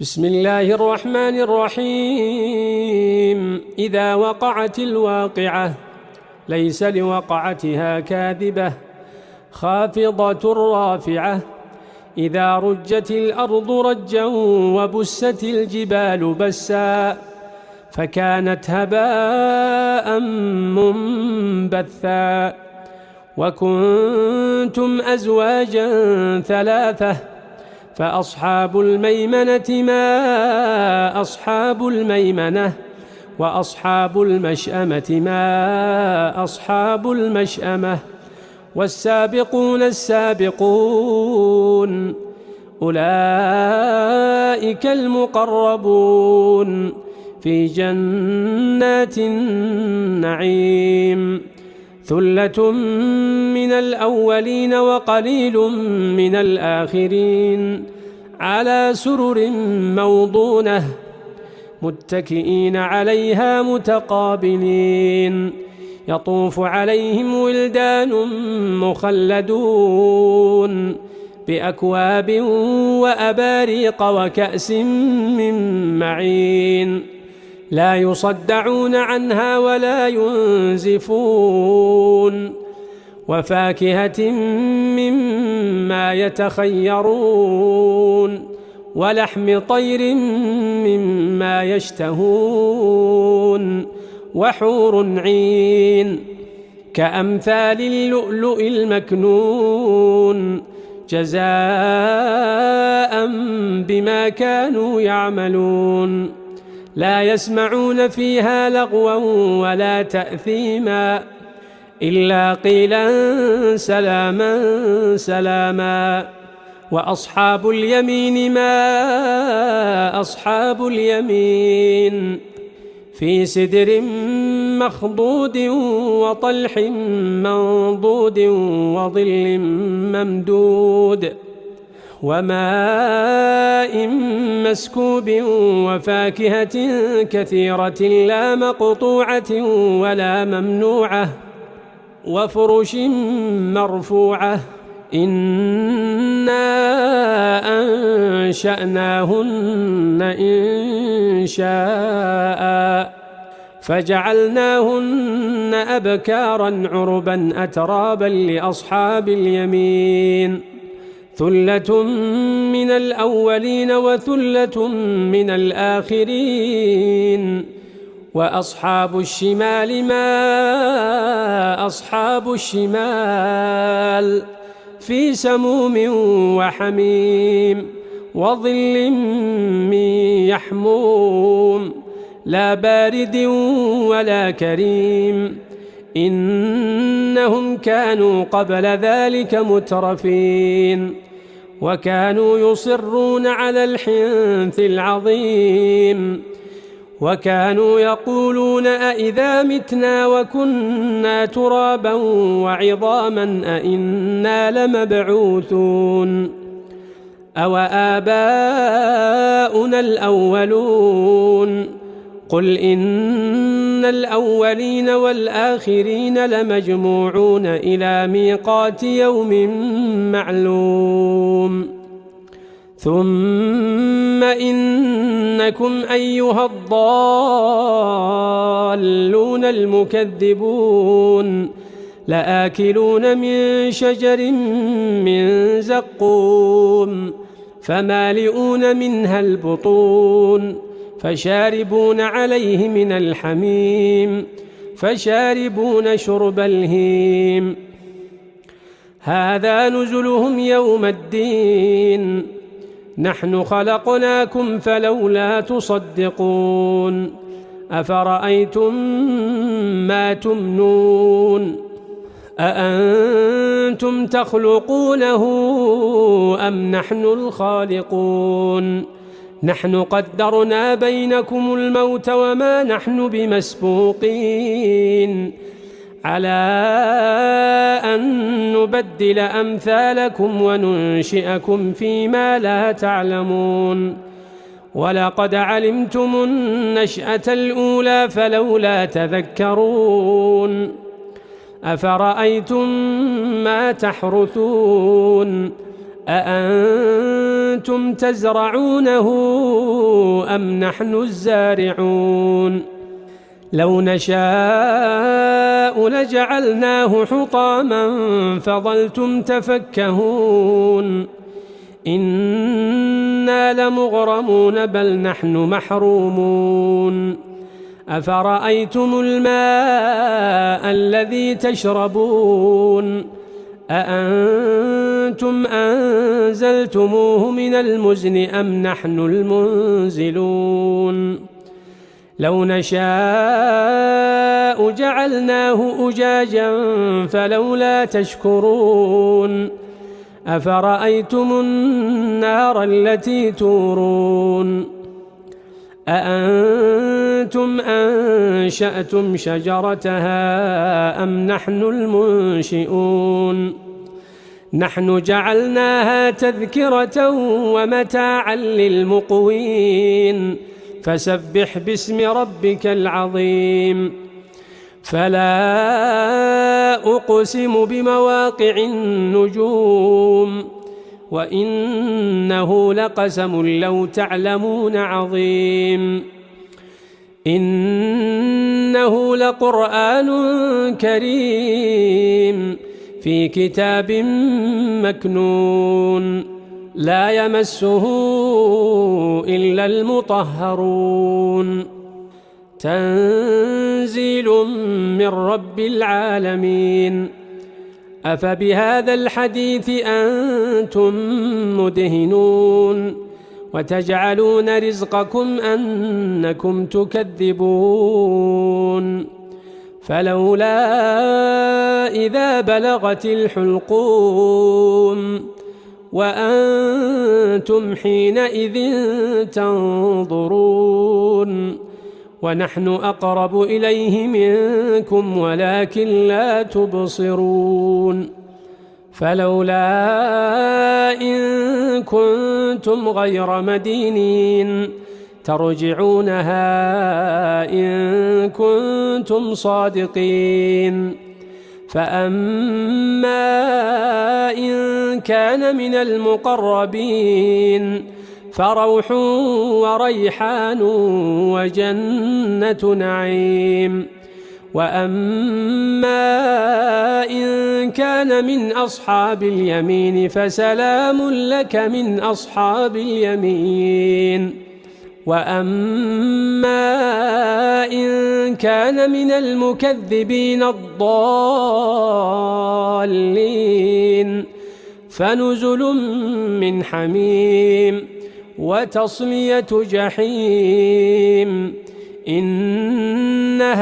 بسم الله الرحمن الرحيم. إذا وقعت الواقعة ليس لوقعتها كاذبة خافضة رافعة. إذا رجت الأرض رجا وبست الجبال بسا فكانت هباء منبثا. وكنتم أزواجا ثلاثة فأصحاب الميمنة ما أصحاب الميمنة وأصحاب المشأمة ما أصحاب المشأمة. والسابقون السابقون أولئك المقربون في جنات النعيم. ثلة من الأولين وقليل من الآخرين على سرر موضونة متكئين عليها متقابلين. يطوف عليهم ولدان مخلدون بأكواب وأباريق وكأس من معين لا يصدعون عنها ولا ينزفون. وفاكهة مما يتخيرون ولحم طير مما يشتهون. وحور عين كأمثال اللؤلؤ المكنون جزاء بما كانوا يعملون. لا يسمعون فيها لغوا ولا تأثيما إلا قيلا سلاما سلاما. وأصحاب اليمين ما أصحاب اليمين في سدر مخضود وطلح منضود وظل ممدود وماء مسكوب وفاكهة كثيرة لا مقطوعة ولا ممنوعة وفرش مرفوعة. إنا أنشأناهن إنشاء فجعلناهن أبكارا عربا أترابا لأصحاب اليمين. ثلة من الأولين وثلة من الآخرين. وأصحاب الشمال ما أصحاب الشمال في سموم وحميم وظل من يحموم لا بارد ولا كريم. إنهم كانوا قبل ذلك مترفين وكانوا يصرون على الحنث العظيم. وكانوا يقولون أئذا متنا وكنا ترابا وعظاما أئنا لمبعوثون أو آباؤنا الأولون. قل إن الأولين والآخرين لمجموعون إلى ميقات يوم معلوم. ثم إنكم أيها الضالون المكذبون لآكلون من شجر من زقوم فمالئون منها البطون فشاربون عليه من الحميم فشاربون شرب الهيم. هذا نزلهم يوم الدين. نحن خلقناكم فلولا تصدقون. أفرأيتم ما تمنون أأنتم تخلقونه أم نحن الخالقون؟ نحن قدرنا بينكم الموت وما نحن بمسبوقين على أن نبدل أمثالكم وننشئكم فيما لا تعلمون. ولقد علمتم النشأة الأولى فلولا تذكرون. أفرأيتم ما تحرثون أأنتم أأنتم تزرعونه أم نحن الزارعون لو نشاء لجعلناه حطاما فظلتم تفكهون إنا لمغرمون بل نحن محرومون أفرأيتم الماء الذي تشربون أأنتم أنزلتموه من المزن أم نحن المنزلون لو نشاء جعلناه أجاجا فلولا تشكرون أفرأيتم النار التي تورون أأنتم أنشأتم شجرتها أم نحن المنشئون نحن جعلناها تذكرة ومتاعا للمقوين فسبح باسم ربك العظيم فلا أقسم بمواقع النجوم وإنه لقسم لو تعلمون عظيم إنه لقرآن كريم في كتاب مكنون لا يمسه إلا المطهرون تنزيل من رب العالمين أفبهذا الحديث أنتم مدهنون وتجعلون رزقكم أنكم تكذبون فلولا إذا بلغت الحلقوم وأنتم حينئذ تنظرون ونحن أقرب إليه منكم ولكن لا تبصرون فلولا إن كنتم غير مدينين ترجعونها إن كنتم صادقين فأما إن كان من المقربين فروح وريحان وجنة نعيم وأما إن كان من أصحاب اليمين فسلام لك من أصحاب اليمين وأما إن كان من المكذبين الضالين فنزل من حميم وتصلية جحيم